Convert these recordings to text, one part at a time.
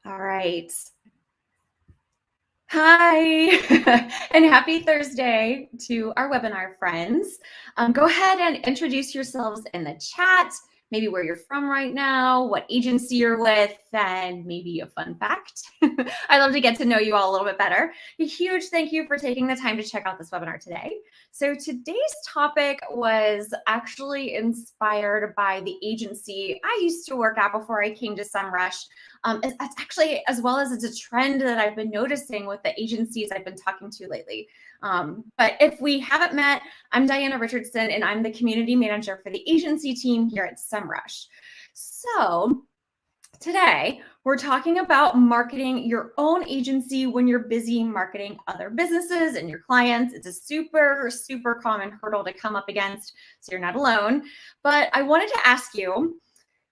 All right. Hi, and happy Thursday to our webinar friends. Go ahead and introduce yourselves in the chat, maybe where you're from right now, what agency you're with, and maybe a fun fact. I'd love to get to know you all a little bit better. A huge thank you for taking the time to check out this webinar today. So today's topic was actually inspired by the agency I used to work at before I came to SEMrush. It's actually, as well as it's a trend that I've been noticing with the agencies I've been talking to lately. But if we haven't met, I'm Diana Richardson, and I'm the community manager for the agency team here at SEMrush. So today, we're talking about marketing your own agency when you're busy marketing other businesses and your clients. It's a super, super common hurdle to come up against, so you're not alone. But I wanted to ask you,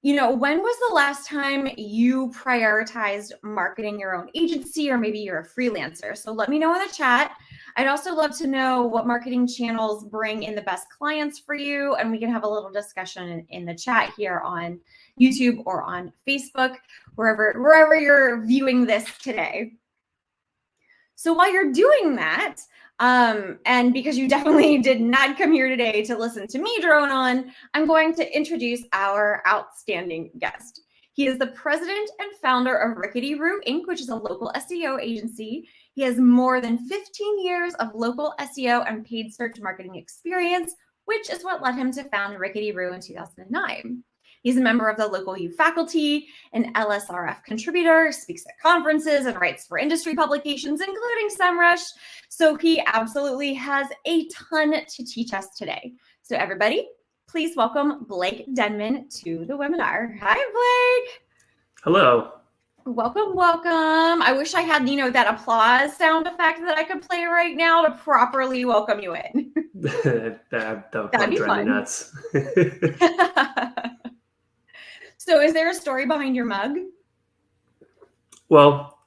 when was the last time you prioritized marketing your own agency, or maybe you're a freelancer? So let me know in the chat. I'd also love to know what marketing channels bring in the best clients for you, and we can have a little discussion in the chat here on YouTube or on Facebook, wherever you're viewing this today. So while you're doing that, and because you definitely did not come here today to listen to me drone on, I'm going to introduce our outstanding guest. He is the president and founder of Rickety Roo Inc., which is a local SEO agency. He has more than 15 years of local SEO and paid search marketing experience, which is what led him to found Rickety Roo in 2009. He's a member of the local U faculty, an LSRF contributor, speaks at conferences, and writes for industry publications, including SEMrush. So he absolutely has a ton to teach us today. So everybody, please welcome Blake Denman to the webinar. Hi, Blake. Hello. Welcome, welcome. I wish I had, that applause sound effect that I could play right now to properly welcome you in. That'd be drive me nuts. So is there a story behind your mug? Well,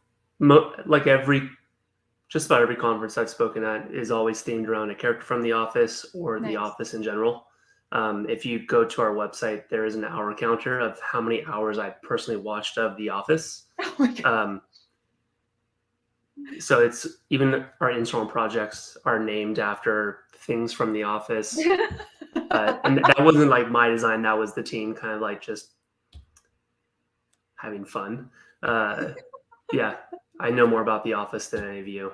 just about every conference I've spoken at is always themed around a character from The Office or Nice. The Office in general. If you go to our website, there is an hour counter of how many hours I've personally watched of The Office. Oh my God. So it's even our internal projects are named after things from The Office. And that wasn't like my design. That was the team kind of like just having fun. Yeah, I know more about The Office than any of you.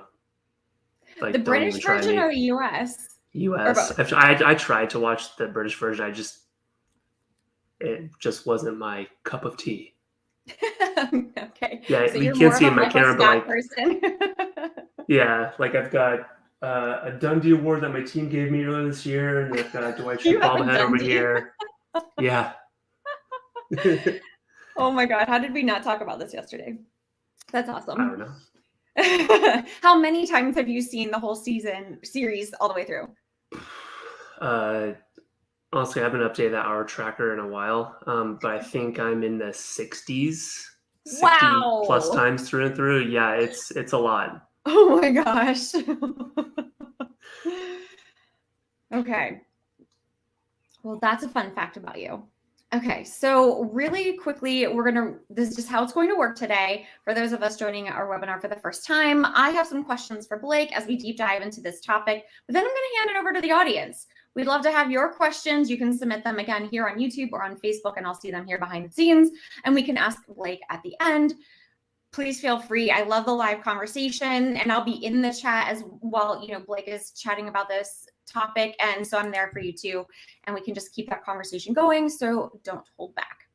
Like, the British version or the US? US. I tried to watch the British version. It just wasn't my cup of tea. Okay. Yeah, so you can't see in my camera, but like, person. Yeah, like I've got a Dundee Award that my team gave me earlier this year, and I've got Dwight Bobblehead over here. Yeah. Oh my God, how did we not talk about this yesterday? That's awesome. I don't know. How many times have you seen the whole series all the way through? Honestly, I haven't updated that hour tracker in a while, but I think I'm in the 60s. 60 wow. plus times through and through. Yeah, it's a lot. Oh my gosh. Okay. Well, that's a fun fact about you. Okay, so really quickly, this is just how it's going to work today. For those of us joining our webinar for the first time, I have some questions for Blake as we deep dive into this topic, but then I'm going to hand it over to the audience. We'd love to have your questions. You can submit them again here on YouTube or on Facebook, and I'll see them here behind the scenes, and we can ask Blake at the end. Please feel free. I love the live conversation, and I'll be in the chat as well. Blake is chatting about this topic, and so I'm there for you too, and we can just keep that conversation going, so don't hold back.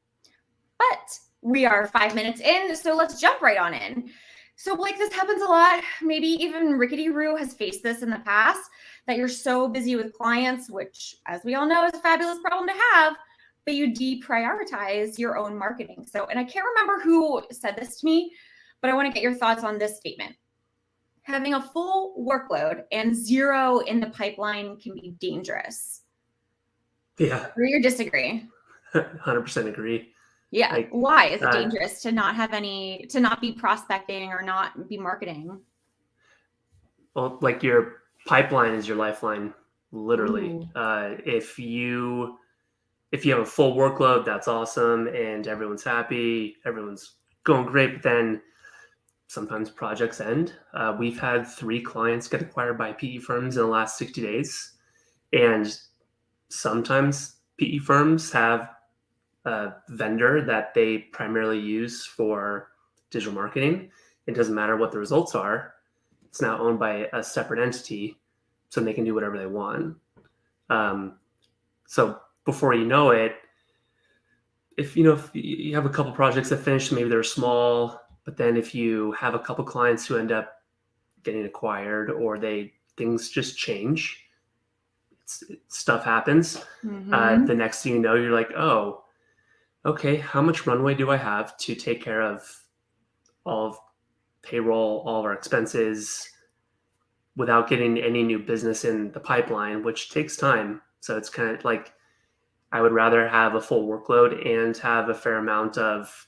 But we are 5 minutes in, so let's jump right on in. So Blake, this happens a lot. Maybe even Rickety Roo has faced this in the past, that you're so busy with clients, which, as we all know, is a fabulous problem to have, but you deprioritize your own marketing. So, and I can't remember who said this to me, but I want to get your thoughts on this statement. Having a full workload and zero in the pipeline can be dangerous. Yeah. Agree or disagree? 100% agree. Yeah. Like, why is it dangerous to not be prospecting or not be marketing? Well, like, your pipeline is your lifeline, literally. If you have a full workload, that's awesome, and everyone's happy, everyone's going great, but then sometimes projects end. We've had 3 clients get acquired by PE firms in the last 60 days. And sometimes PE firms have a vendor that they primarily use for digital marketing. It doesn't matter what the results are. It's now owned by a separate entity, so they can do whatever they want. So before you know it, if you have a couple projects that finish, maybe they're small, but then if you have a couple clients who end up getting acquired or things just change, stuff happens. Mm-hmm. The next thing you know, you're like, oh, okay, how much runway do I have to take care of all of payroll, all of our expenses without getting any new business in the pipeline, which takes time. So it's kind of like I would rather have a full workload and have a fair amount of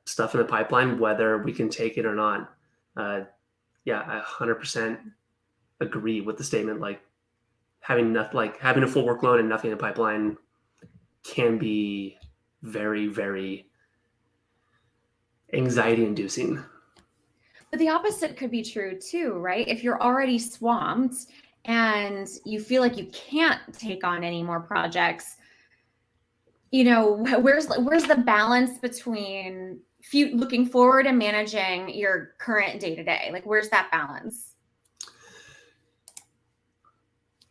stuff in the pipeline, whether we can take it or not. Yeah, I 100% agree with the statement. Like having having a full workload and nothing in the pipeline can be very, very anxiety inducing. But the opposite could be true too, right? If you're already swamped and you feel like you can't take on any more projects, where's the balance between looking forward and managing your current day-to-day? Like, where's that balance?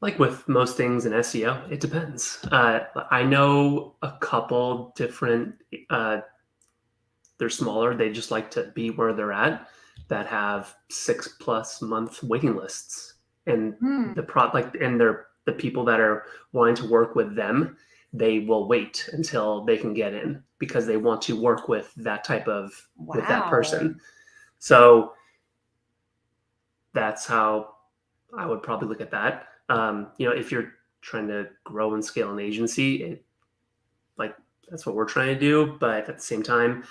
Like with most things in SEO, it depends. I know a couple different, they're smaller, they just like to be where they're at, that have 6+ month waiting lists. And the people that are wanting to work with them, they will wait until they can get in because they want to work with that with that person. So that's how I would probably look at that. If you're trying to grow and scale an agency, that's what we're trying to do. But at the same time,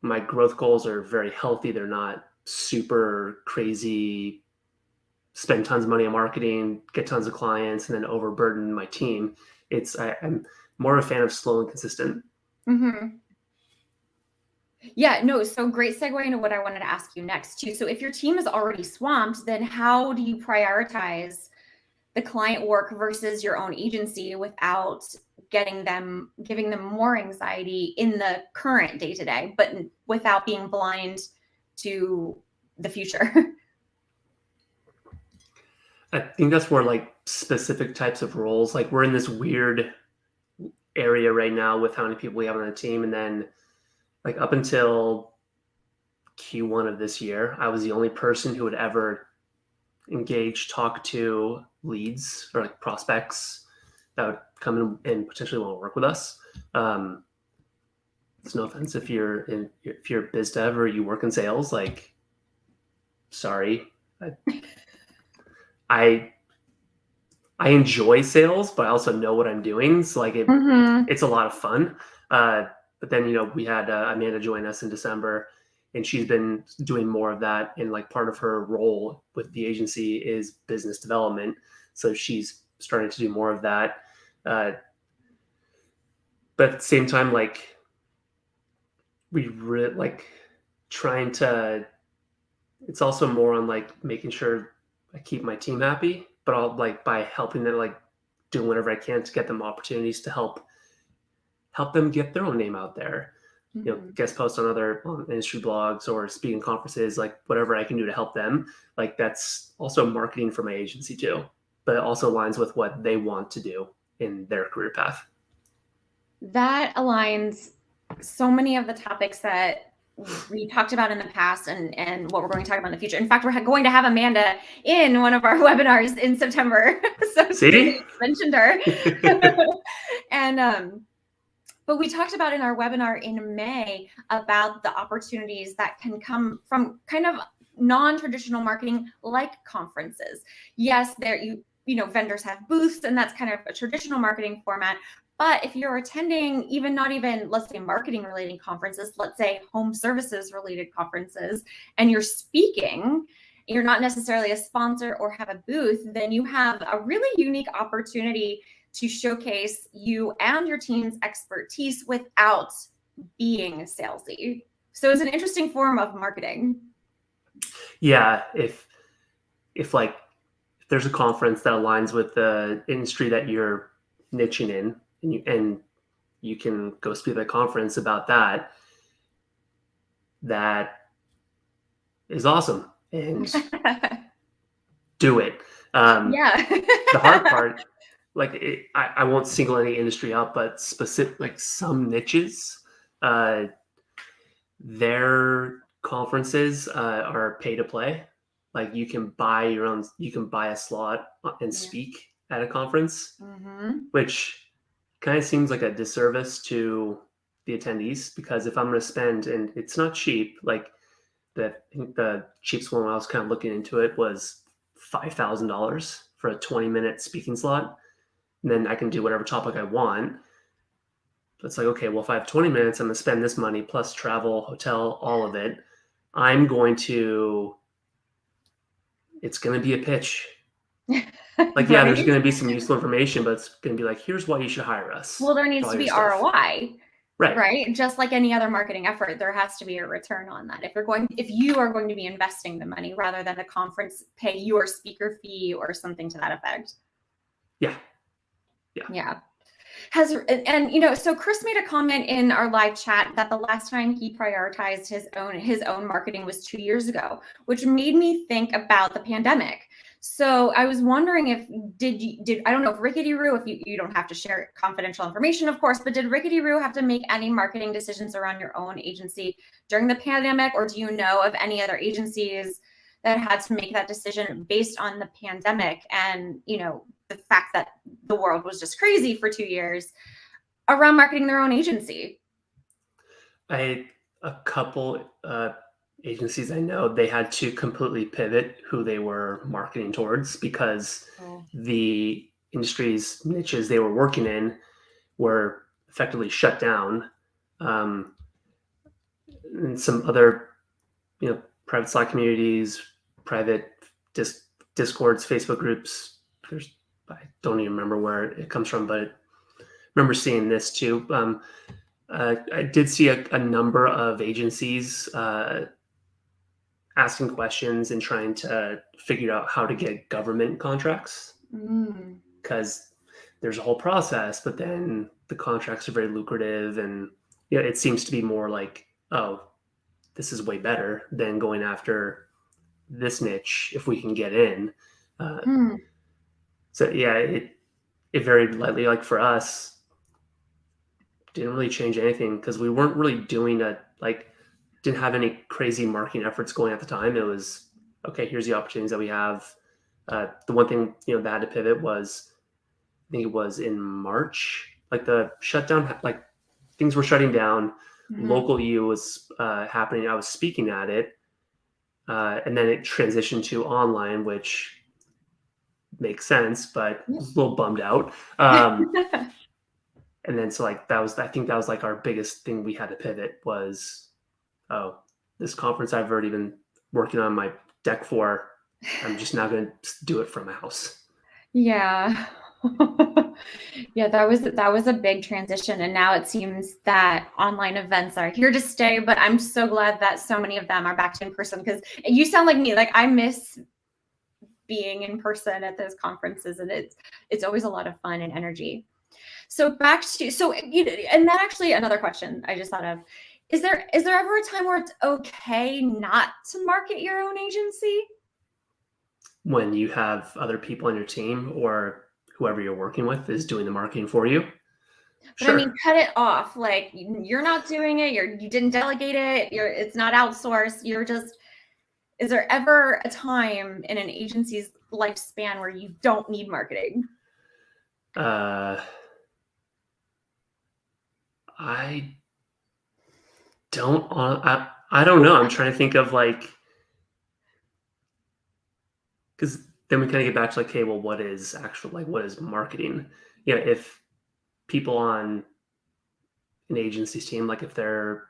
my growth goals are very healthy. They're not super crazy, spend tons of money on marketing, get tons of clients, and then overburden my team. I'm more a fan of slow and consistent. Mm-hmm. Yeah, no, so great segue into what I wanted to ask you next too. So if your team is already swamped, then how do you prioritize the client work versus your own agency without giving them more anxiety in the current day-to-day, but without being blind to the future? I think that's where specific types of roles, we're in this weird area right now with how many people we have on the team. And then up until Q1 of this year, I was the only person who would ever talk to leads or prospects that would come in and potentially want to work with us. It's no offense if you're biz dev or you work in sales, sorry. I enjoy sales, but I also know what I'm doing. So it's a lot of fun. But then, we had Amanda join us in December, and she's been doing more of that. And part of her role with the agency is business development. So she's starting to do more of that. But at the same time, we really trying to, it's also more on making sure I keep my team happy, but I'll by helping them, doing whatever I can to get them opportunities to help them get their own name out there. Mm-hmm. Guest post on industry blogs or speaking conferences, whatever I can do to help them. That's also marketing for my agency too, but it also aligns with what they want to do in their career path. That aligns so many of the topics that we talked about in the past and what we're going to talk about in the future. In fact, we're going to have Amanda in one of our webinars in September. So See? Mentioned her. And but we talked about in our webinar in May about the opportunities that can come from kind of non-traditional marketing like conferences. Yes, vendors have booths, and that's kind of a traditional marketing format. But if you're attending not even, let's say, marketing related conferences, let's say home services related conferences, and you're speaking, you're not necessarily a sponsor or have a booth, then you have a really unique opportunity to showcase you and your team's expertise without being salesy. So it's an interesting form of marketing. Yeah, if like if there's a conference that aligns with the industry that you're niching in, and you can go speak at a conference about that, that is awesome, and do it. Yeah. The hard part, like I won't single any industry out, but specific, like some niches, uh, their conferences are pay to play. Like you can buy a slot and Yeah. speak at a conference, Mm-hmm. which kind of seems like a disservice to the attendees, because if I'm going to spend, and it's not cheap, like I think the cheapest one when I was kind of looking into it was $5,000 for a 20-minute speaking slot. And then I can do whatever topic I want. But it's like, okay, well, if I have 20 minutes, I'm going to spend this money plus travel, hotel, all of it. I'm going to, it's going to be a pitch. Like, yeah, there's Right? going to be some useful information, but it's going to be like, here's why you should hire us Well, there with needs all to your be stuff. ROI, Right. right? Just like any other marketing effort, there has to be a return on that. If you are going to be investing the money rather than the conference pay your speaker fee or something to that effect. Yeah. Yeah. So Chris made a comment in our live chat that the last time he prioritized his own marketing was 2 years ago, which made me think about the pandemic. So I was wondering if I don't know if Rickety Roo, if you don't have to share confidential information, of course, but did Rickety Roo have to make any marketing decisions around your own agency during the pandemic, or do you know of any other agencies that had to make that decision based on the pandemic and the fact that the world was just crazy for 2 years around marketing their own agency? A couple agencies I know, they had to completely pivot who they were marketing towards, because Oh. the industries niches they were working in were effectively shut down. And some other, private Slack communities, private Discords, Facebook groups. I don't even remember where it comes from, but I remember seeing this too. I did see a number of agencies asking questions and trying to figure out how to get government contracts, Mm. because there's a whole process, but then the contracts are very lucrative, and it seems to be more like, oh, this is way better than going after this niche if we can get in. Uh, Hmm. so yeah, it varied lightly. Like for us, didn't really change anything because we weren't really doing didn't have any crazy marketing efforts going at the time. It was, okay, here's the opportunities that we have. The one thing that had to pivot was, I think it was in March, like the shutdown, like things were shutting down. Mhm. Local U was happening. I was speaking at it, and then it transitioned to online, which makes sense, but I was a little bummed out. And then so like I think that was like our biggest thing we had to pivot was, oh, this conference I've already been working on my deck for, I'm just now going to do it from my house. Yeah. Yeah, that was a big transition, and now it seems that online events are here to stay, but I'm so glad that so many of them are back to in person, because you sound like me. Like, I miss being in person at those conferences, and it's always a lot of fun and energy. So back to and then actually another question I just thought of. Is there ever a time where it's okay not to market your own agency? When you have other people on your team or whoever you're working with is doing the marketing for you, But I mean, sure. cut it off. Like, you're not doing it. You didn't delegate it. It's not outsourced. Is there ever a time in an agency's lifespan where you don't need marketing? Uh, I I don't know. I'm trying to think of like, because then we kind of get back to like, okay, well, what is actual, like, what is marketing? If people on an agency's team, like if they're,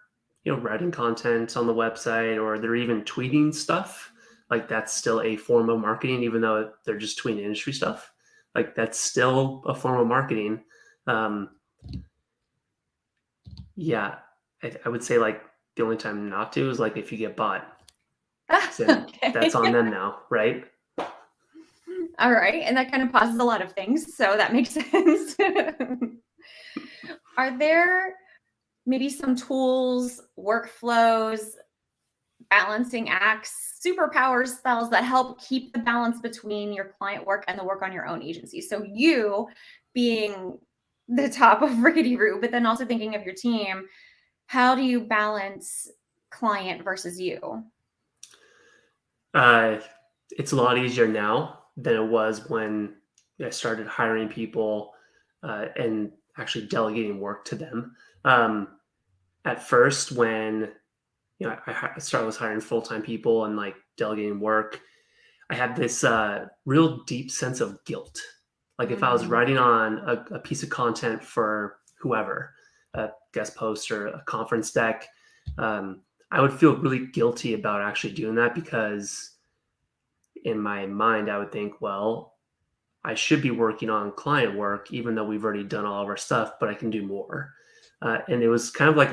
writing content on the website or they're even tweeting stuff, like that's still a form of marketing, even though they're just tweeting industry stuff. Like that's still a form of marketing. Um, yeah. I would say like the only time not to is like if you get bought, then that's Okay. on them now, right? All right. And that kind of pauses a lot of things. So that makes sense. Are there maybe some tools, workflows, balancing acts, superpowers, spells that help keep the balance between your client work and the work on your own agency? So you being the top of Rickety Roo, but then also thinking of your team, how do you balance client versus you? Uh, it's a lot easier now than it was when I started hiring people and actually delegating work to them. Um, at first, when I started was hiring full time people and like delegating work, I had this real deep sense of guilt. Like if I was Mm. writing on a piece of content for whoever, a guest post or a conference deck, um, I would feel really guilty about actually doing that because in my mind, I would think, well, I should be working on client work, even though we've already done all of our stuff, but I can do more. And it was kind of like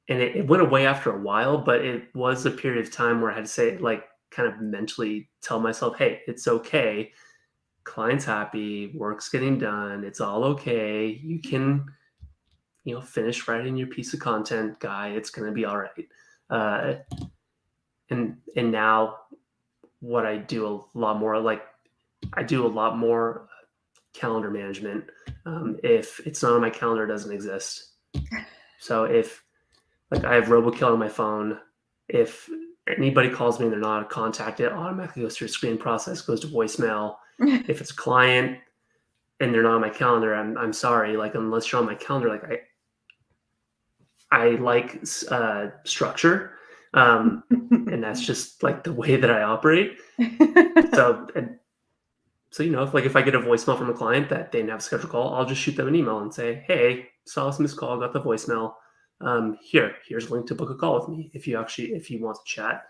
it went away after a while, but it was a period of time where I had to say, like, kind of mentally tell myself, hey, it's okay. Client's happy, work's getting done, it's all okay. You can, finish writing your piece of content, guy. It's gonna be all right. Uh, and now what I do a lot more, like I do a lot more calendar management. If it's not on my calendar, it doesn't exist. So if like I have RoboKill on my phone, if anybody calls me and they're not contacted, it automatically goes through a screening process, goes to voicemail. If it's a client and they're not on my calendar, I'm sorry. Like unless you're on my calendar, like I like structure, and that's just like the way that I operate. So if I get a voicemail from a client that they didn't have a scheduled call, I'll just shoot them an email and say, "Hey, saw this missed call, got the voicemail. Here's a link to book a call with me if you want to chat."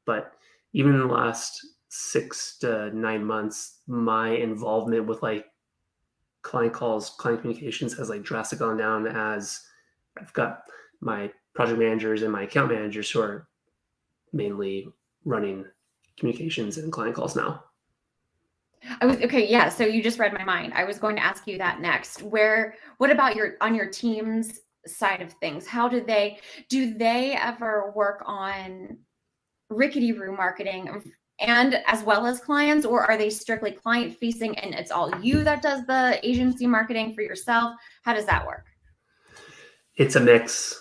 But even in the last 6 to 9 months, my involvement with like client calls, client communications has like drastically gone down as I've got my project managers and my account managers who are mainly running communications and client calls now. Okay, yeah. So you just read my mind. I was going to ask you that next. What about on your team's side of things? Do they ever work on Rickety Roo marketing and as well as clients, or are they strictly client facing and it's all you that does the agency marketing for yourself? How does that work? It's a mix.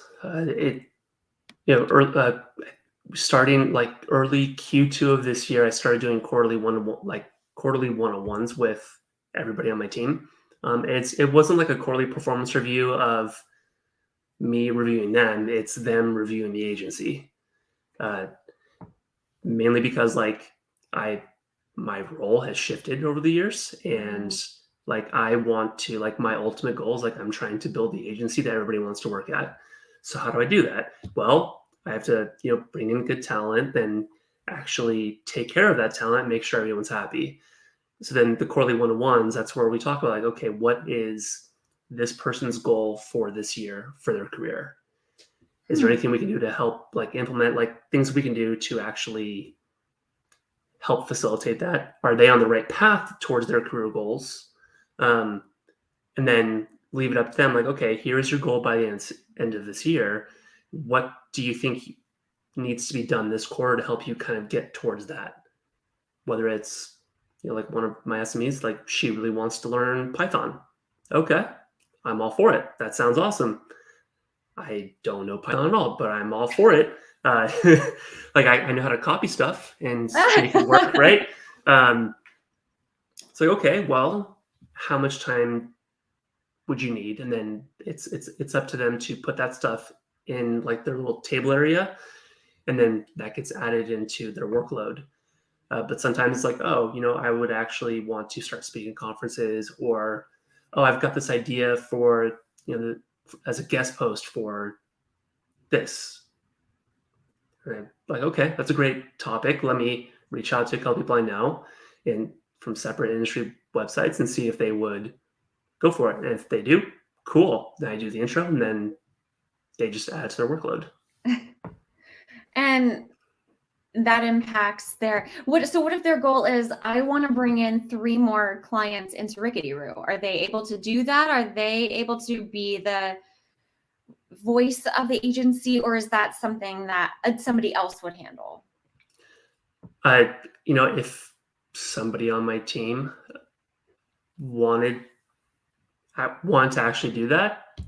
Starting like early Q2 of this year, I started doing quarterly one-on-ones with everybody on my team. It wasn't like a quarterly performance review of me reviewing them; it's them reviewing the agency. Uh, Mainly because like I my role has shifted over the years, and Mm. like I want to like my ultimate goal is like I'm trying to build the agency that everybody wants to work at. So how do I do that? Well, I have to bring in good talent and actually take care of that talent, make sure everyone's happy. So then the quarterly one-on-ones, that's where we talk about like, okay, what is this person's goal for this year for their career? Is there Hmm. anything we can do to help like implement like things we can do to actually help facilitate that? Are they on the right path towards their career goals? Um, and then leave it up to them. Like, okay, here's your goal by the end of this year. What do you think needs to be done this quarter to help you kind of get towards that? Whether it's, like one of my SMEs, like she really wants to learn Python. Okay, I'm all for it. That sounds awesome. I don't know Python at all, but I'm all for it. Uh, like I know how to copy stuff and make it work, right? Um, it's like, okay, well, how much time would you need? And then it's up to them to put that stuff in like their little table area, and then that gets added into their workload. But sometimes it's like, oh, I would actually want to start speaking at conferences, or oh, I've got this idea for as a guest post for this. And I'm like, okay, that's a great topic. Let me reach out to a couple people I know and from separate industry websites and see if they would go for it. And if they do, cool. Then I do the intro and then they just add to their workload. And that impacts their so what if their goal is, I want to bring in 3 more clients into Rickety Roo? Are they able to do that? Are they able to be the voice of the agency, or is that something that somebody else would handle? If somebody on my team wanted to actually do that,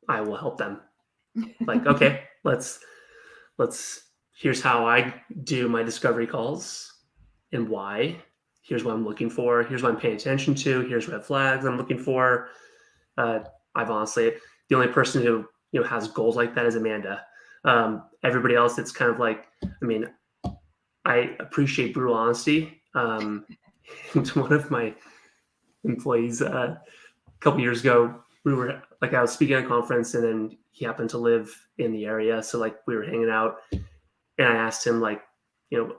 I will help them. Like, okay, let's here's how I do my discovery calls and why. Here's what I'm looking for. Here's what I'm paying attention to. Here's red flags I'm looking for. I've honestly, the only person who has goals like that is Amanda. Everybody else, it's kind of like, I mean, I appreciate brutal honesty. One of my employees, a couple years ago, I was speaking at a conference, and then he happened to live in the area, so like we were hanging out, and I asked him like,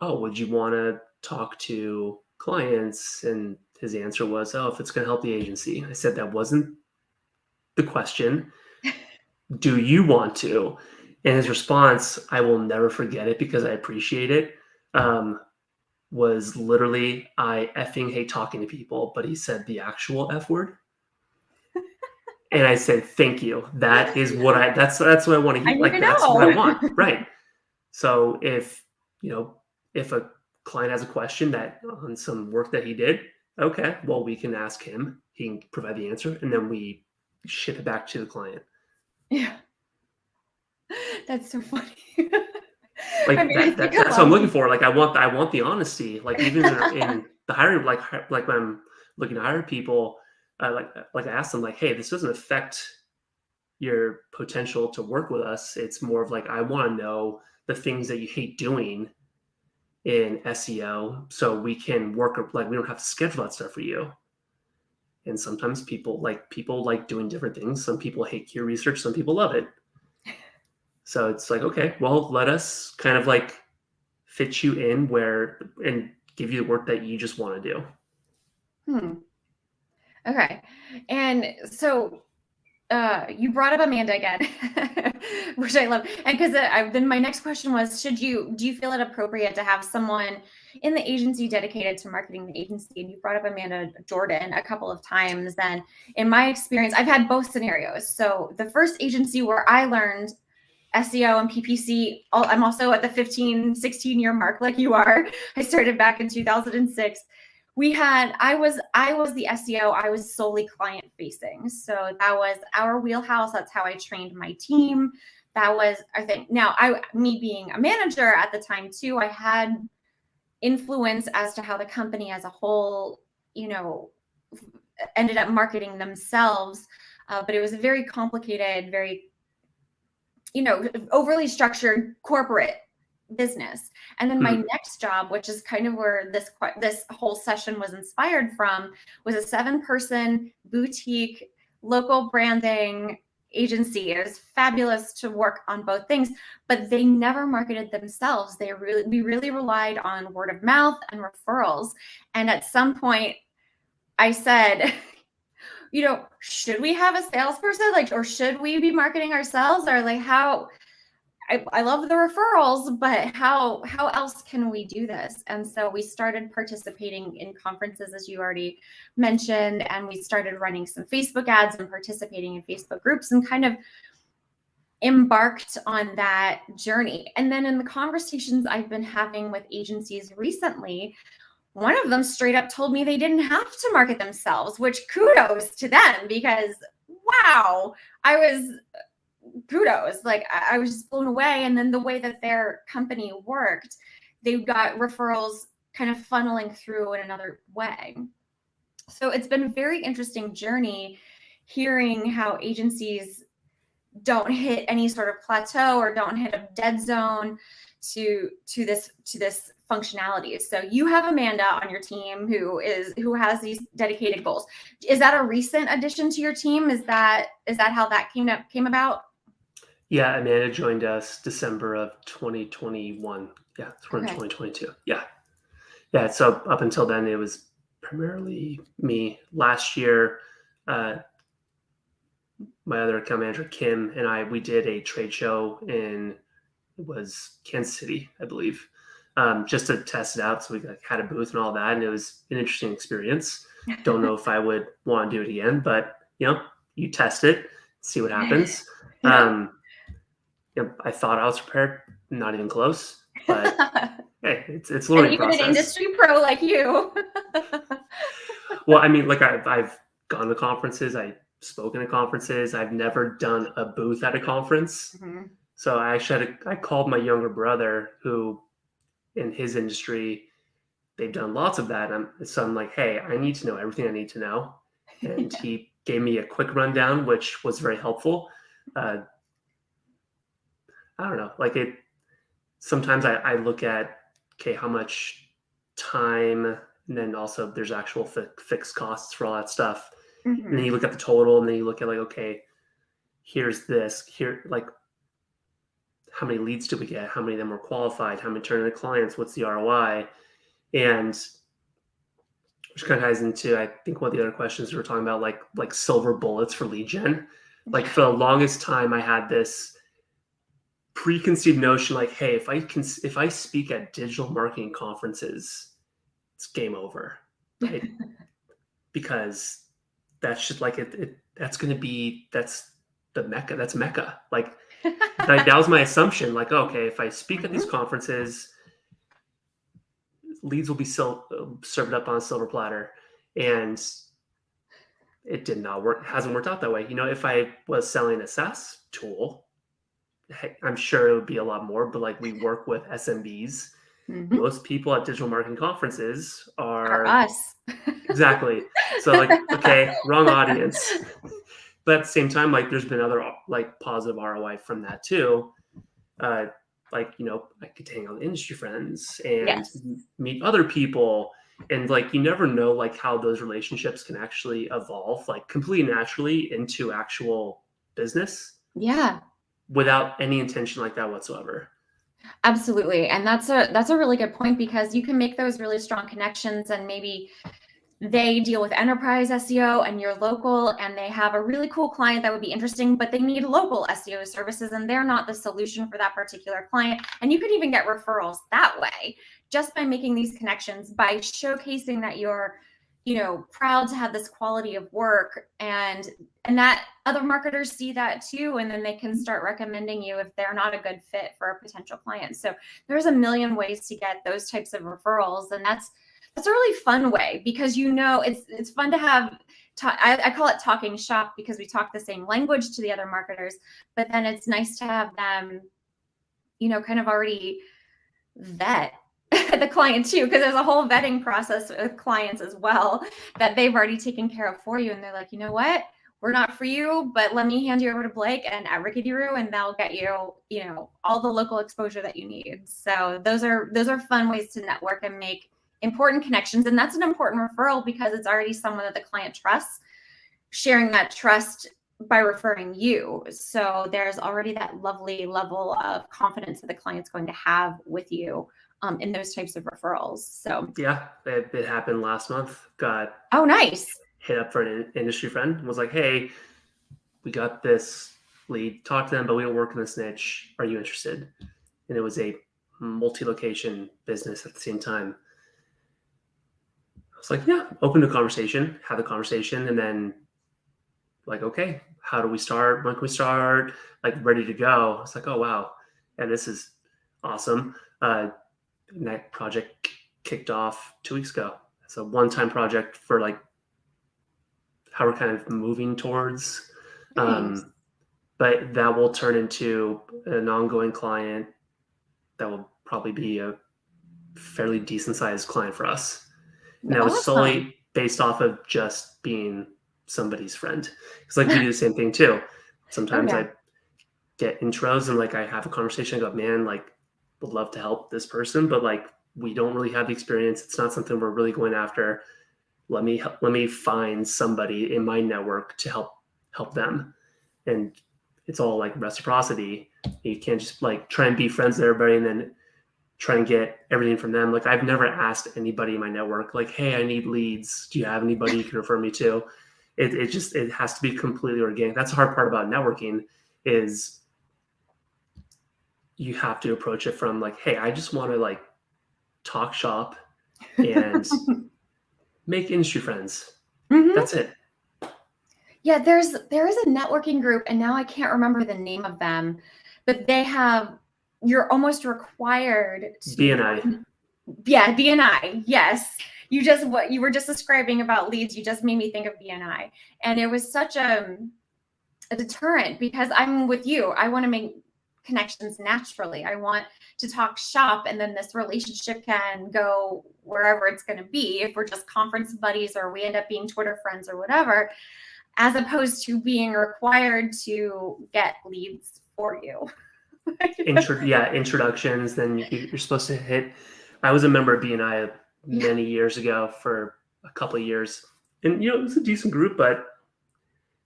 oh, would you want to talk to clients? And his answer was, oh, if it's going to help the agency. I said, that wasn't the question. Do you want to? And his response, I will never forget it because I appreciate it, was literally, I effing hate talking to people, but he said the actual F word. And I said, thank you. That is what that's what I want to hear. Like, that's what I want. Right. So if a client has a question that on some work that he did, okay, well, we can ask him, he can provide the answer, and then we ship it back to the client. Yeah. That's so funny. Like, that's what I'm looking for. Like, I want the honesty. Like, even in the hiring, like when I'm looking to hire people, like I asked them, like, hey, this doesn't affect your potential to work with us. It's more of like, I want to know the things that you hate doing in SEO, so we can work, like, we don't have to schedule that stuff for you. And sometimes people like doing different things. Some people hate keyword research, some people love it. So it's like, okay, well, let us kind of like fit you in and give you the work that you just want to do. Okay. And so you brought up Amanda again, which I love. And because then my next question was, do you feel it appropriate to have someone in the agency dedicated to marketing the agency? And you brought up Amanda Jordan a couple of times. And in my experience, I've had both scenarios. So the first agency where I learned SEO and PPC, I'm also at the 15, 16 year mark like you are. I started back in 2006. I was the SEO. I was solely client facing. So that was our wheelhouse. That's how I trained my team. That was, I think, now me being a manager at the time too, I had influence as to how the company as a whole, ended up marketing themselves. But it was a very complicated, very, overly structured corporate business. And then my next job, which is kind of where this whole session was inspired from, was a 7-person boutique local branding agency. It was fabulous to work on both things, but they never marketed themselves. We really relied on word of mouth and referrals. And at some point I said, should we have a salesperson? Or should we be marketing ourselves? Or how I love the referrals, but how else can we do this? And so we started participating in conferences, as you already mentioned, and we started running some Facebook ads and participating in Facebook groups and kind of embarked on that journey. And then in the conversations I've been having with agencies recently, one of them straight up told me they didn't have to market themselves, which kudos to them, because wow, kudos. Like, I was just blown away. And then the way that their company worked, they got referrals kind of funneling through in another way. So it's been a very interesting journey hearing how agencies don't hit any sort of plateau or don't hit a dead zone to this functionality. So you have Amanda on your team who has these dedicated goals. Is that a recent addition to your team? Is that how that came about? Yeah, Amanda joined us December of 2021. Yeah, from 2022. Yeah. So up until then, it was primarily me. Last year, my other account manager, Kim, and we did a trade show in, it was Kansas City, I believe, just to test it out. So we had a booth and all that, and it was an interesting experience. Don't know if I would want to do it again, but you test it, see what happens. I thought I was prepared, not even close, but hey, it's a learning And even process. an industry pro like you. Well, I mean, like I've gone to conferences, I've spoken at conferences. I've never done a booth at a conference. Mm-hmm. So I actually I called my younger brother, who in his industry, they've done lots of that. So I'm like, hey, I need to know everything I need to know. And he gave me a quick rundown, which was very helpful. I don't know, like sometimes I look at, okay, how much time, and then also there's actual fixed costs for all that stuff. Mm-hmm. And then you look at the total, and then you look at like, okay, here's this, here, like, how many leads did we get? How many of them were qualified? How many turned into clients? What's the ROI? And which kind of ties into, I think, one of the other questions we were talking about, like silver bullets for lead gen. Like for the longest time, I had this preconceived notion, like, hey, if I speak at digital marketing conferences, it's game over, right? Because that's just like that's going to be, that's the mecca. That's mecca. Like that was my assumption. Like, okay, if I speak at these conferences, leads will be served up on a silver platter, and it did not work. It hasn't worked out that way. If I was selling a SaaS tool, I'm sure it would be a lot more. But like, we work with SMBs. Mm-hmm. Most people at digital marketing conferences are us. Exactly. So like, okay, wrong audience. But at the same time, like, there's been other like positive ROI from that too. Like, I could hang out with industry friends and meet other people. And like, you never know like how those relationships can actually evolve like completely naturally into actual business. Yeah. Without any intention like that whatsoever. Absolutely. And that's a really good point, because you can make those really strong connections, and maybe they deal with enterprise SEO and you're local, and they have a really cool client that would be interesting, but they need local SEO services and they're not the solution for that particular client. And you could even get referrals that way, just by making these connections, by showcasing that you're, proud to have this quality of work, and that other marketers see that too. And then they can start recommending you if they're not a good fit for a potential client. So there's a million ways to get those types of referrals. And that's a really fun way, because it's fun to have I call it talking shop, because we talk the same language to the other marketers, but then it's nice to have them kind of already vet the client too, because there's a whole vetting process with clients as well that they've already taken care of for you, and they're like, you know what, we're not for you, but let me hand you over to Blake and at Ricky DeRue, and they'll get you all the local exposure that you need. So those are fun ways to network and make important connections. And that's an important referral, because it's already someone that the client trusts, sharing that trust by referring you. So there's already that lovely level of confidence that the client's going to have with you in those types of referrals. So yeah, it happened last month. Got nice. Hit up for an industry friend and was like, hey, we got this lead, talk to them, but we don't work in this niche. Are you interested? And it was a multi-location business at the same time. I was like, yeah, open to conversation, have the conversation, and then like, okay, how do we start? When can we start? Like, ready to go. I was like, oh, wow. And this is awesome. That project kicked off 2 weeks ago. It's a one-time project for like how we're kind of moving towards. Nice. But that will turn into an ongoing client that will probably be a fairly decent sized client for us. And that was solely based off of just being somebody's friend. It's like we do the same thing too. Sometimes I get intros and like I have a conversation. I go, man, like would love to help this person, but like we don't really have the experience. It's not something we're really going after. Let me find somebody in my network to help them. And it's all like reciprocity. You can't just like try and be friends with everybody and then try and get everything from them. Like I've never asked anybody in my network, like, hey, I need leads. Do you have anybody you can refer me to? It has to be completely organic. That's the hard part about networking is you have to approach it from like, hey, I just want to like talk shop and make industry friends. Mhm. That's it. Yeah, there is a networking group, and now I can't remember the name of them, but you're almost required to BNI. yeah, BNI. Yes. What you were just describing about leads, you just made me think of BNI. And it was such a deterrent because I'm with you. I want to make connections naturally. I want to talk shop, and then this relationship can go wherever it's going to be if we're just conference buddies or we end up being Twitter friends or whatever, as opposed to being required to get leads for you. Introductions. Then you're supposed to hit. I was a member of BNI Yeah. many years ago for a couple of years, and it was a decent group, but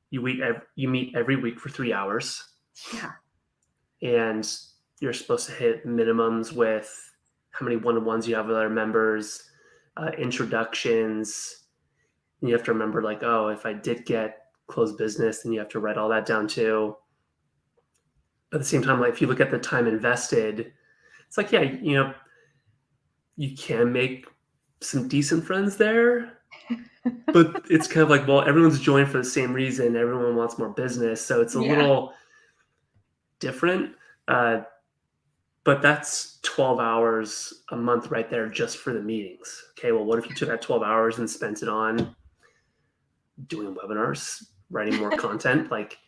you meet every week for 3 hours, Yeah. and you're supposed to hit minimums with how many one-on-ones you have with other members, introductions. And you have to remember, like, oh, if I did get closed business, then you have to write all that down too. At the same time, like if you look at the time invested, it's like, yeah, you can make some decent friends there, but it's kind of like, well, everyone's joined for the same reason. Everyone wants more business, so it's a Yeah. little different. Uh, but that's 12 hours a month right there just for the meetings. Okay, well, what if you took that 12 hours and spent it on doing webinars, writing more content? Like,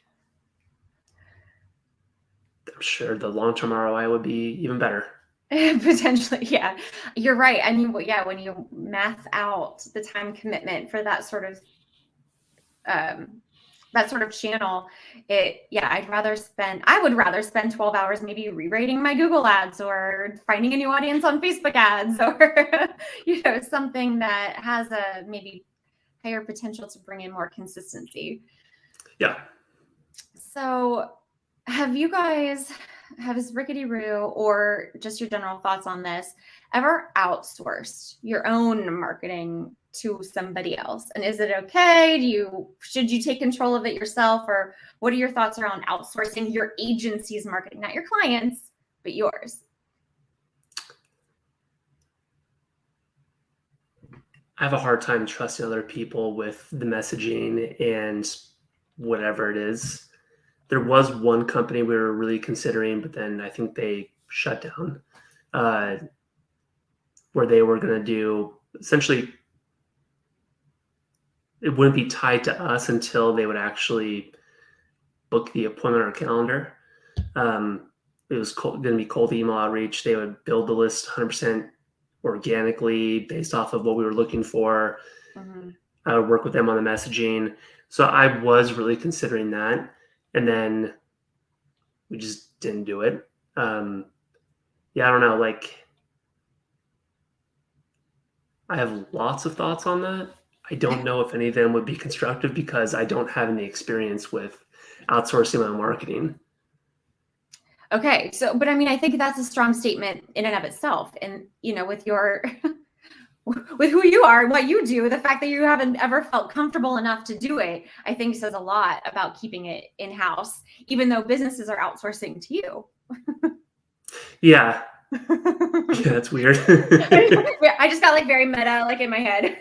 I'm sure the long-term ROI would be even better. Potentially, yeah. You're right. I mean, yeah, when you math out the time commitment for um, that sort of channel, I would rather spend 12 hours maybe rewriting my Google ads or finding a new audience on Facebook ads or, something that has a maybe higher potential to bring in more consistency. Yeah. So has Rickety Roo, or just your general thoughts on this, ever outsourced your own marketing to somebody else? And is it okay? Should you take control of it yourself, or what are your thoughts around outsourcing your agency's marketing, not your clients, but yours? I have a hard time trusting other people with the messaging and whatever it is. There was one company we were really considering, but then I think they shut down, where they were going to do essentially, it wouldn't be tied to us until they would actually book the appointment on our calendar. It was going to be cold email outreach. They would build the list 100% organically based off of what we were looking for. Mm-hmm. I would work with them on the messaging. So I was really considering that. And then we just didn't do it. Yeah, I don't know. Like, I have lots of thoughts on that. I don't know if any of them would be constructive because I don't have any experience with outsourcing my marketing. Okay, but I mean, I think that's a strong statement in and of itself. And, with your with who you are and what you do, the fact that you haven't ever felt comfortable enough to do it, I think says a lot about keeping it in-house, even though businesses are outsourcing to you. Yeah. Yeah, that's weird. I just got like very meta, like in my head.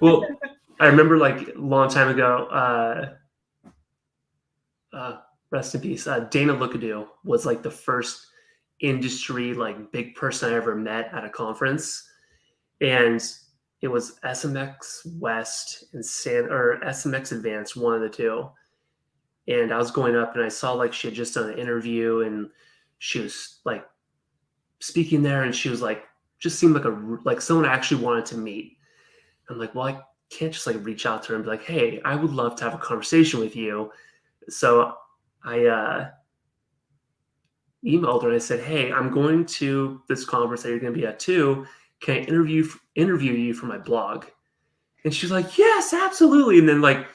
Well, I remember like a long time ago, rest in peace, Dana Lookadoo was like the first industry like big person I ever met at a conference. And it was SMX West and SMX Advanced, one of the two. And I was going up and I saw like she had just done an interview and she was like speaking there and she was like, just seemed like someone I actually wanted to meet. I'm like, well, I can't just like reach out to her and be like, hey, I would love to have a conversation with you. So I emailed her and I said, hey, I'm going to this conference that you're going to be at too. Can I interview you for my blog? And she's like, yes, absolutely. And then like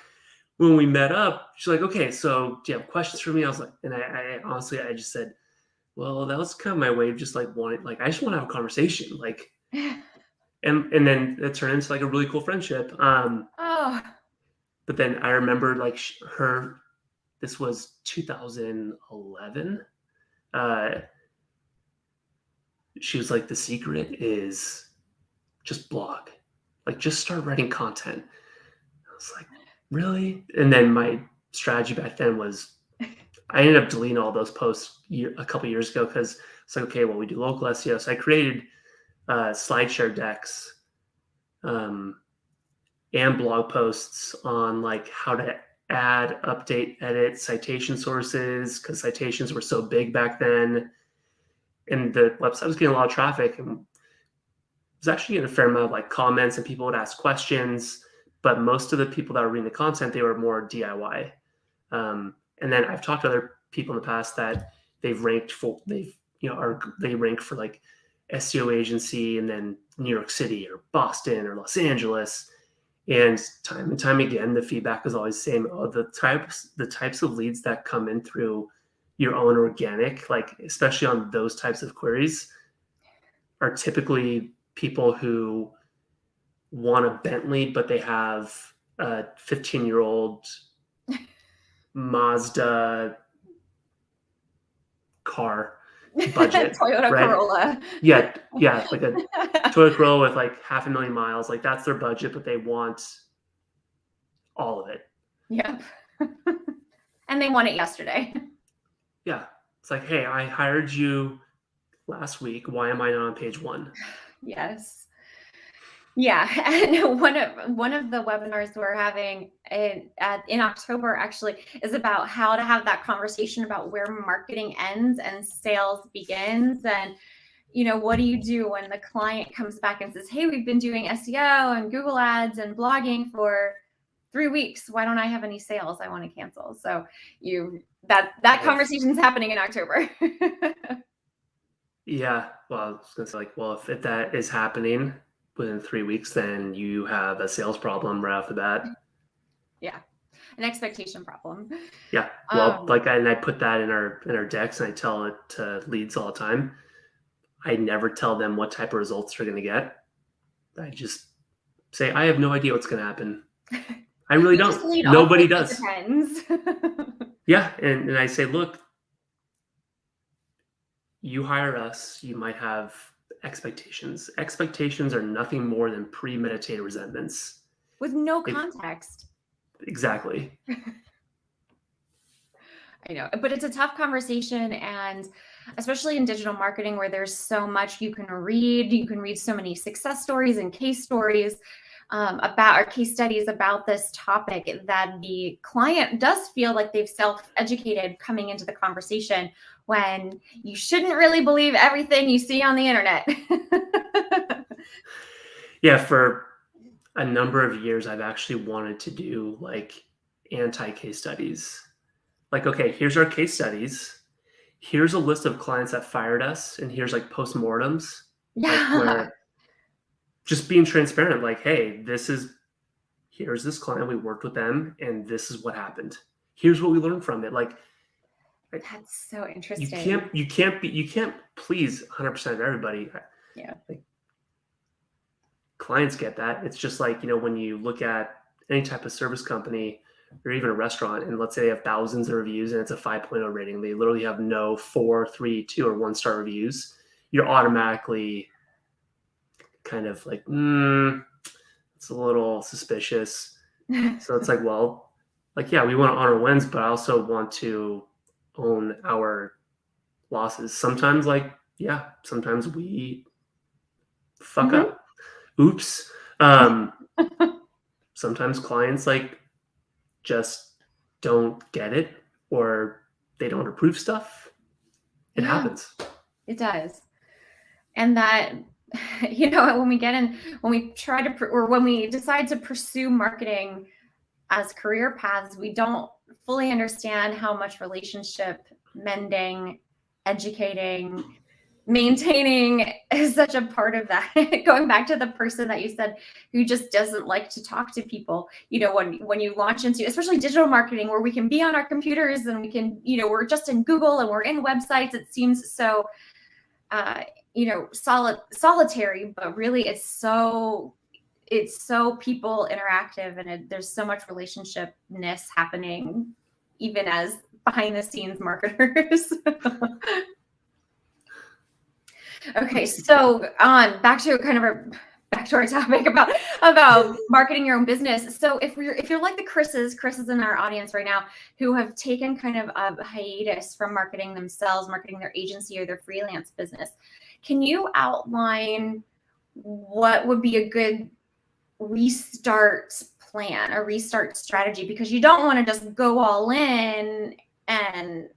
when we met up, she's like, okay, so do you have questions for me? I was like, and I honestly, I just said, well, that was kind of my way of just like wanting, like, I just want to have a conversation. Like, and then it turned into like a really cool friendship. Oh, Oh, But then I remember like her, this was 2011. Uh, she was like, the secret is just blog, like just start writing content. I was like, really? And then my strategy back then was I ended up deleting all those posts a couple years ago because it's like, okay, well, we do local SEO. So I created SlideShare decks and blog posts on like how to add, update, edit citation sources because citations were so big back then. And the website was getting a lot of traffic and was actually getting a fair amount of like comments and people would ask questions. But most of the people that were reading the content, they were more DIY. And then I've talked to other people in the past that they've ranked for they rank for like SEO agency and then New York City or Boston or Los Angeles. And time again, the feedback is always the same. Oh, the types of leads that come in through your own organic, like especially on those types of queries, are typically people who want a Bentley, but they have a 15-year-old Mazda car budget, Toyota right? Corolla. Yeah, like a Toyota Corolla with like 500,000 miles. Like that's their budget, but they want all of it. Yep. And they want it yesterday. Yeah, it's like, hey, I hired you last week. Why am I not on page 1? Yes. Yeah, and one of the webinars we're having in October actually is about how to have that conversation about where marketing ends and sales begins. And what do you do when the client comes back and says, "Hey, we've been doing SEO and Google Ads and blogging for 3 weeks. Why don't I have any sales? I want to cancel." So that conversation's happening in October. Yeah, well, I was gonna say like, well, if that is happening within 3 weeks, then you have a sales problem right off the bat. Yeah, an expectation problem. Yeah, well, I put that in our decks, and I tell it to leads all the time. I never tell them what type of results they're gonna get. I just say I have no idea what's gonna happen. I really You just don't. lead off Nobody with does. it depends. Yeah, and I say, look, you hire us, you might have expectations. Expectations are nothing more than premeditated resentments. With no context. Exactly. I know, but it's a tough conversation, and especially in digital marketing where there's so much you can read. You can read so many success stories and case stories about, or case studies about this topic, that the client does feel like they've self-educated coming into the conversation, when you shouldn't really believe everything you see on the internet. Yeah, for a number of years, I've actually wanted to do like anti-case studies. Like, okay, here's our case studies. Here's a list of clients that fired us, and here's like postmortems. Yeah. Like where just being transparent, like, hey, here's this client, we worked with them, and this is what happened. Here's what we learned from it. Like, that's so interesting. You can't please 100% of everybody. Yeah. Like, clients get that. It's just like, when you look at any type of service company or even a restaurant, and let's say they have thousands of reviews and it's a 5.0 rating, they literally have no 4, 3, 2, or 1-star reviews. You're automatically kind of like, it's a little suspicious. So it's like, well, like, yeah, we want to honor wins, but I also want to own our losses. Sometimes, like, yeah, sometimes we fuck up. Oops. Sometimes clients like just don't get it, or they don't approve stuff. It happens. It does. And that, when we try to, or when we decide to pursue marketing as career paths, we don't fully understand how much relationship mending, educating, maintaining is such a part of that. Going back to the person that you said who just doesn't like to talk to people, when you launch into, especially digital marketing, where we can be on our computers and we can, we're just in Google and we're in websites, it seems so solitary, but really it's so it's so people interactive, and there's so much relationshipness happening, even as behind the scenes marketers. Okay, so back to our topic about marketing your own business. So if you're like the Chris's in our audience right now who have taken kind of a hiatus from marketing themselves, marketing their agency or their freelance business, can you outline what would be a good restart plan, a restart strategy? Because you don't want to just go all in and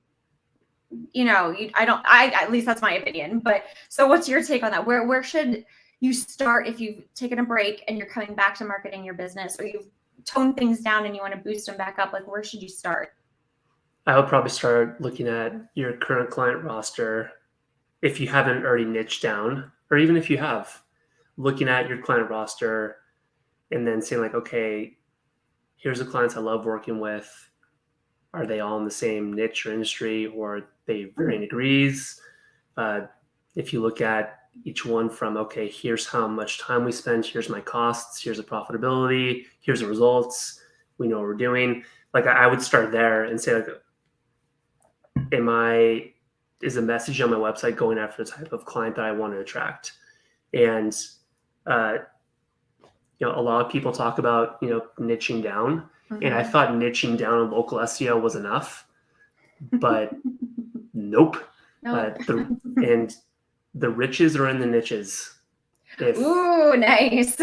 at least that's my opinion. But so what's your take on that? Where should you start if you've taken a break and you're coming back to marketing your business, or you've toned things down and you want to boost them back up? Like, where should you start? I would probably start looking at your current client roster if you haven't already niched down, or even if you have, looking at your client roster and then saying like, okay, here's the clients I love working with. Are they all in the same niche or industry, or are they varying degrees? If you look at each one from, okay, here's how much time we spent, here's my costs, here's the profitability, here's the results, we know what we're doing. Like I would start there and say, like, is the message on my website going after the type of client that I want to attract? And a lot of people talk about niching down. Mm-hmm. And I thought niching down on local SEO was enough, but nope. And the riches are in the niches. Ooh, nice.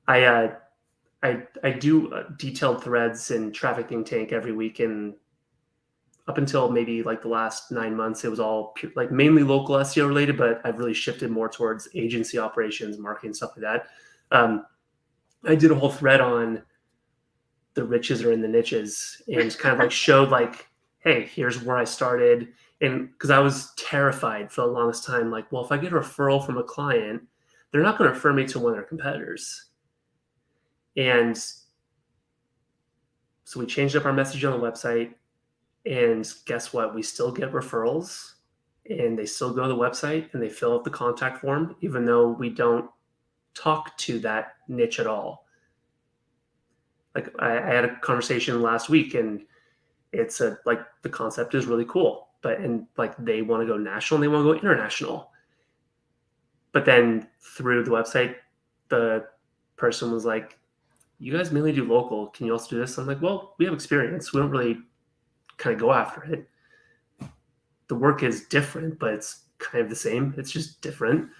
I do detailed threads in Traffic Think Tank every week, and up until maybe like the last 9 months, it was all like mainly local SEO related, but I've really shifted more towards agency operations, marketing, stuff like that. I did a whole thread on the riches are in the niches, and kind of like showed like, hey, here's where I started. And because I was terrified for the longest time, like, well, if I get a referral from a client, they're not going to refer me to one of their competitors. And so we changed up our message on the website, and guess what? We still get referrals, and they still go to the website and they fill out the contact form, even though we don't talk to that niche at all. Like I had a conversation last week, and it's like the concept is really cool, and like they want to go national and they want to go international. But then through the website, the person was like, you guys mainly do local. Can you also do this? I'm like, well, we have experience. We don't really kind of go after it. The work is different, but it's kind of the same. It's just different.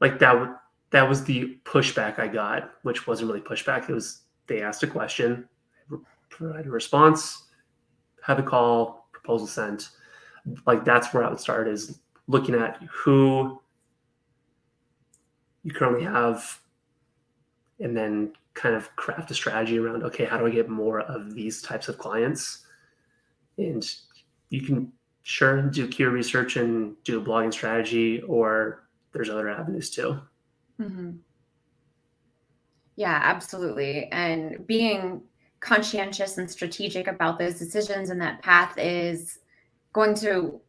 Like that was the pushback I got, which wasn't really pushback. It was, they asked a question, provide a response, have a call, proposal sent. Like that's where I would start, is looking at who you currently have, and then kind of craft a strategy around, okay, how do I get more of these types of clients? And you can sure do keyword research and do a blogging strategy, or there's other avenues too. Mm-hmm. Yeah, absolutely. And being conscientious and strategic about those decisions and that path is going to,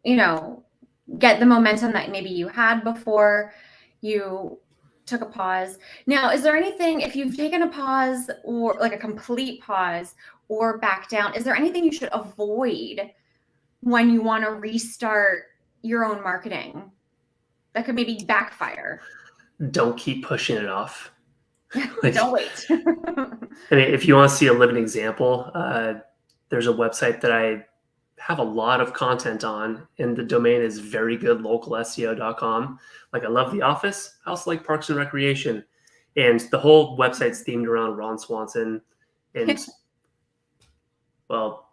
get the momentum that maybe you had before you took a pause. Now, is there anything, if you've taken a pause, or like a complete pause or back down, is there anything you should avoid when you want to restart your own marketing that could maybe backfire? Don't keep pushing it off. Don't wait. I mean, if you want to see a living example, there's a website that I have a lot of content on, and the domain is verygoodlocalseo.com. Like, I love The Office. I also like Parks and Recreation. And the whole website's themed around Ron Swanson and, well,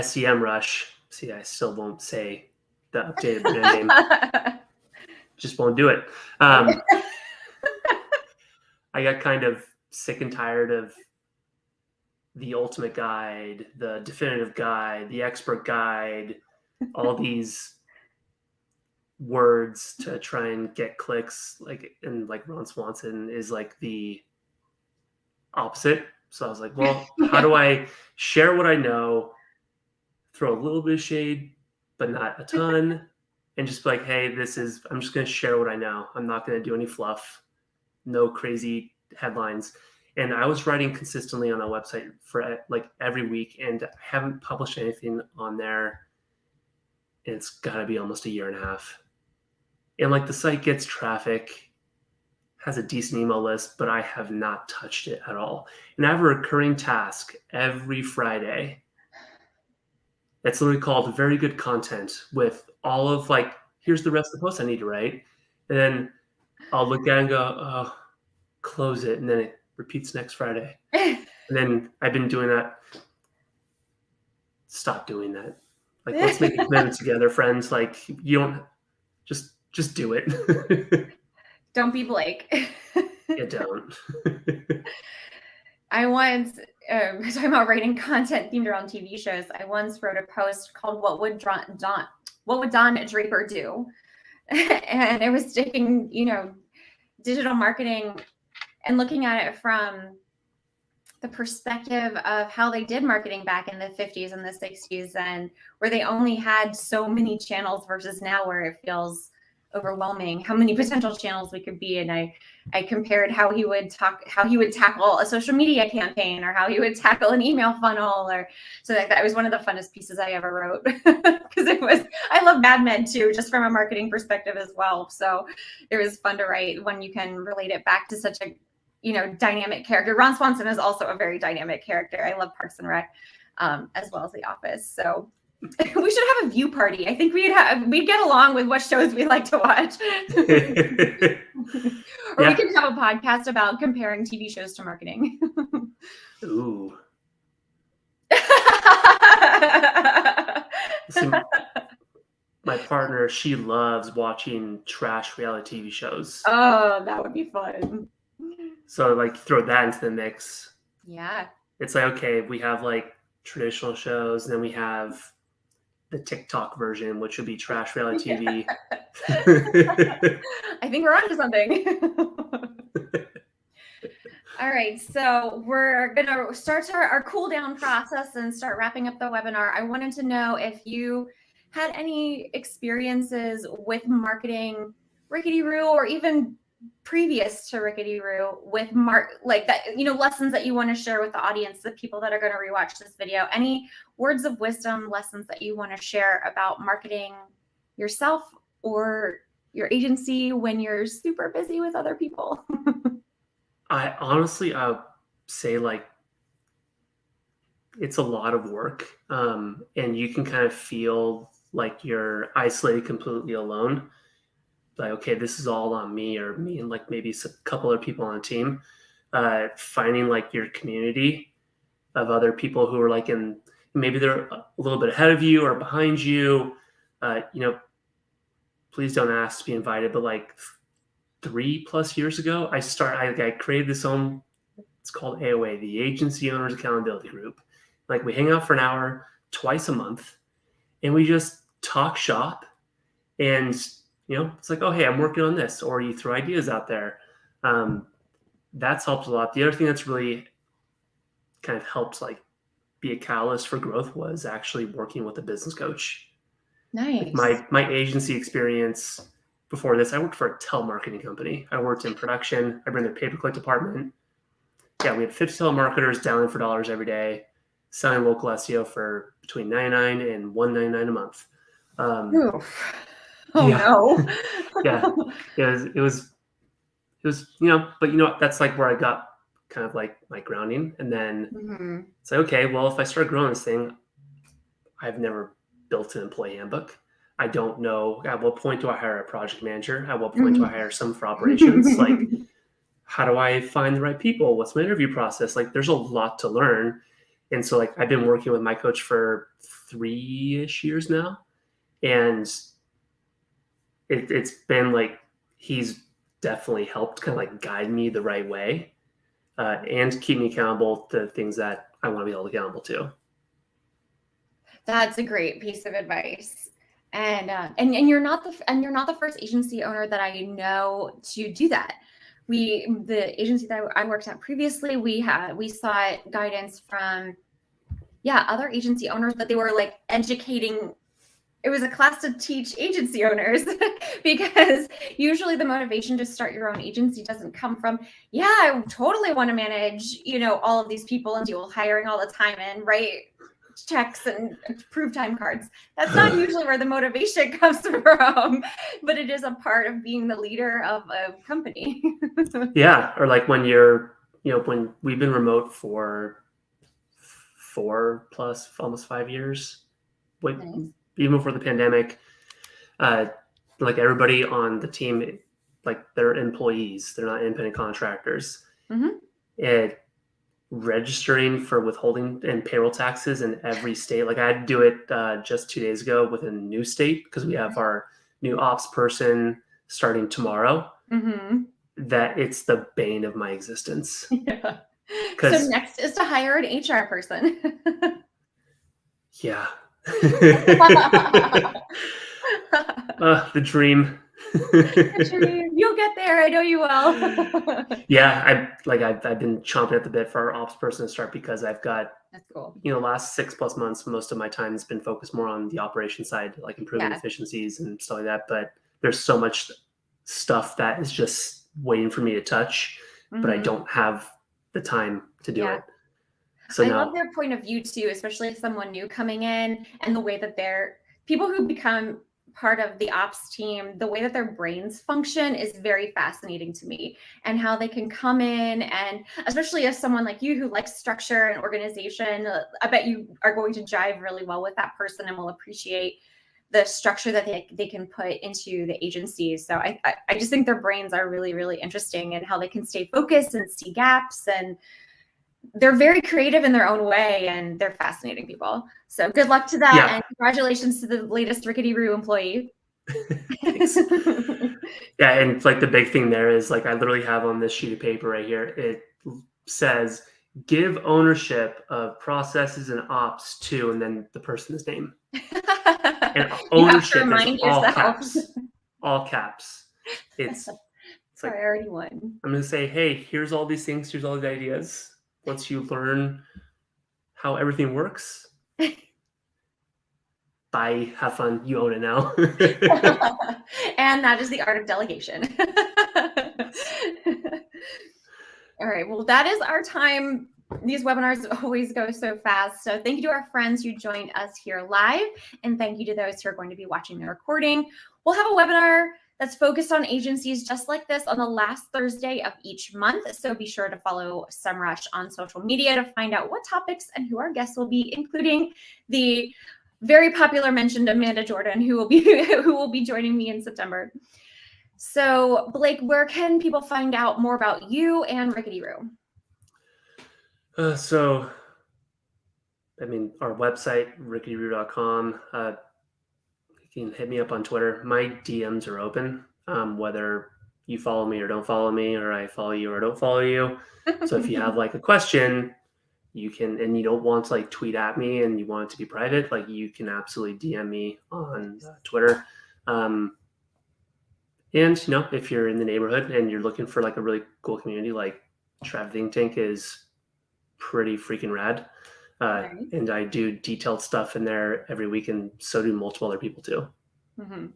SEM Rush. See, I still won't say the updated brand name. Just won't do it. I got kind of sick and tired of the ultimate guide, the definitive guide, the expert guide, all these words to try and get clicks. And Ron Swanson is like the opposite. So I was like, well, how do I share what I know, throw a little bit of shade, but not a ton, and just be like, hey, I'm just going to share what I know. I'm not going to do any fluff. no crazy headlines. And I was writing consistently on that website for like every week, and I haven't published anything on there. And it's got to be almost a year and a half. And like the site gets traffic, has a decent email list, but I have not touched it at all. And I have a recurring task every Friday. It's literally called very good content with all of like, here's the rest of the post I need to write. And then I'll look at it and go, oh, close it. And then it repeats next Friday. And then I've been doing that. Stop doing that. Like, let's make a commitment together, friends. Like, you don't just do it. Don't be Blake. You don't. I once, talking about writing content themed around TV shows, I once wrote a post called What Would Don Draper Do? And it was taking, digital marketing and looking at it from the perspective of how they did marketing back in the 50s and the 60s, and where they only had so many channels versus now where it feels overwhelming how many potential channels we could be. And I compared how he would tackle a social media campaign, or how he would tackle an email funnel, or so that was one of the funnest pieces I ever wrote. Because I love Mad Men too, just from a marketing perspective as well. So it was fun to write when you can relate it back to such a dynamic character. Ron Swanson is also a very dynamic character. I love Parks and Rec, as well as The Office. So we should have a view party. I think we'd get along with what shows we like to watch. Or we could have a podcast about comparing TV shows to marketing. Ooh. See, my partner, she loves watching trash reality TV shows. Oh, that would be fun. So like throw that into the mix. Yeah. It's like, okay, we have like traditional shows, and then we have the TikTok version, which would be trash reality TV. I think we're onto something. All right, so we're going to start our cool down process and start wrapping up the webinar. I wanted to know if you had any experiences with marketing Rickety-Roo, or even previous to Rickety-Roo, with lessons that you want to share with the audience, the people that are going to rewatch this video. Any words of wisdom, lessons that you want to share about marketing yourself or your agency when you're super busy with other people? I would say like it's a lot of work, and you can kind of feel like you're isolated, completely alone. Like, okay, this is all on me, or me and like maybe a couple other people on the team. Finding like your community of other people who are like maybe they're a little bit ahead of you or behind you. Please don't ask to be invited, but like 3+ years ago, I created this own, it's called AOA, the Agency Owners Accountability Group. Like, we hang out for an hour twice a month, and we just talk shop. And, it's like, oh, hey, I'm working on this, or you throw ideas out there. That's helped a lot. The other thing that's really kind of helped like be a catalyst for growth was actually working with a business coach. Nice. Like my agency experience before this, I worked for a telemarketing company. I worked in production. I ran their pay-per-click department. Yeah, we had 50 telemarketers dialing for dollars every day, selling local SEO for between $99 and $199 a month. No. Yeah, it was, but that's like where I got kind of like my grounding. And then it's like, okay, well, if I start growing this thing, I've never built an employee handbook. I don't know at what point do I hire a project manager? At what point do I hire someone for operations? Like, how do I find the right people? What's my interview process? Like, there's a lot to learn. And so like, I've been working with my coach for 3-ish years now. And it's been like, he's definitely helped kind of like guide me the right way, and keep me accountable to things that I want to be held accountable to. That's a great piece of advice. And you're not the first agency owner that I know to do that. The agency that I worked at previously, we sought guidance from other agency owners, but they were like educating it was a class to teach agency owners because usually the motivation to start your own agency doesn't come from, yeah, I totally want to manage, all of these people and deal with hiring all the time and write checks and approve time cards. That's not usually where the motivation comes from, but it is a part of being the leader of a company. Yeah. Or like when you're, when we've been remote for 4+ almost 5 years, Nice. even before the pandemic, like everybody on the team, like they're employees, they're not independent contractors. Mm-hmm. And registering for withholding and payroll taxes in every state, like I had to do it just 2 days ago with a new state because we have our new ops person starting tomorrow. Mm-hmm. That it's the bane of my existence. Yeah. So Because next is to hire an HR person. yeah. The The dream. dream. You'll get there. I know you will. Yeah, I've been chomping at the bit for our ops person to start because I've got, That's cool. last 6+ months, most of my time has been focused more on the operation side, like improving Yeah. efficiencies and stuff like that. But there's so much stuff that is just waiting for me to touch, but I Mhm. don't have the time to do Yeah. it. So I no. love their point of view too, especially as someone new coming in, and the way that they're people who become part of the ops team, the way that their brains function is very fascinating to me, and how they can come in, and especially as someone like you who likes structure and organization, I bet you are going to jive really well with that person and will appreciate the structure that they can put into the agencies. So I just think their brains are really, really interesting, and how they can stay focused and see gaps, and they're very creative in their own way, and they're fascinating people. So good luck to that, Yeah. and congratulations to the latest Rickety Roo employee. Thanks. Yeah, and like the big thing there is like I literally have on this sheet of paper right here, it says give ownership of processes and ops to, and then the person's name. And You have to ownership is remind all yourself. caps. All caps. It's like Priority one. I'm gonna say, hey, here's all these things, here's all the ideas. Once you learn how everything works, bye, have fun, you own it now. And that is the art of delegation. All right, well, that is our time. These webinars always go so fast. So thank you to our friends who joined us here live, and thank you to those who are going to be watching the recording. We'll have a webinar that's focused on agencies just like this on the last Thursday of each month. So be sure to follow SEMrush on social media to find out what topics and who our guests will be, including the very popular mentioned Amanda Jordan, who will be joining me in September. So Blake, where can people find out more about you and Rickety Roo? So, I mean, our website, ricketyroo.com. You can hit me up on Twitter. My DMs are open, whether you follow me or don't follow me, or I follow you or don't follow you. So if you have like a question, you can, and you don't want to like tweet at me and you want it to be private, like you can absolutely DM me on Twitter. And if you're in the neighborhood and you're looking for like a really cool community, like Trav Think Tank is pretty freaking rad. Nice. And I do detailed stuff in there every week, and so do multiple other people too. Mm-hmm.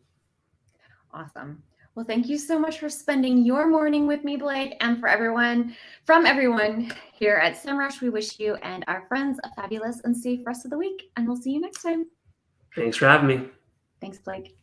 Awesome. Well, thank you so much for spending your morning with me, Blake, and from everyone here at SEMrush, we wish you and our friends a fabulous and safe rest of the week, and we'll see you next time. Thanks for having me. Thanks, Blake.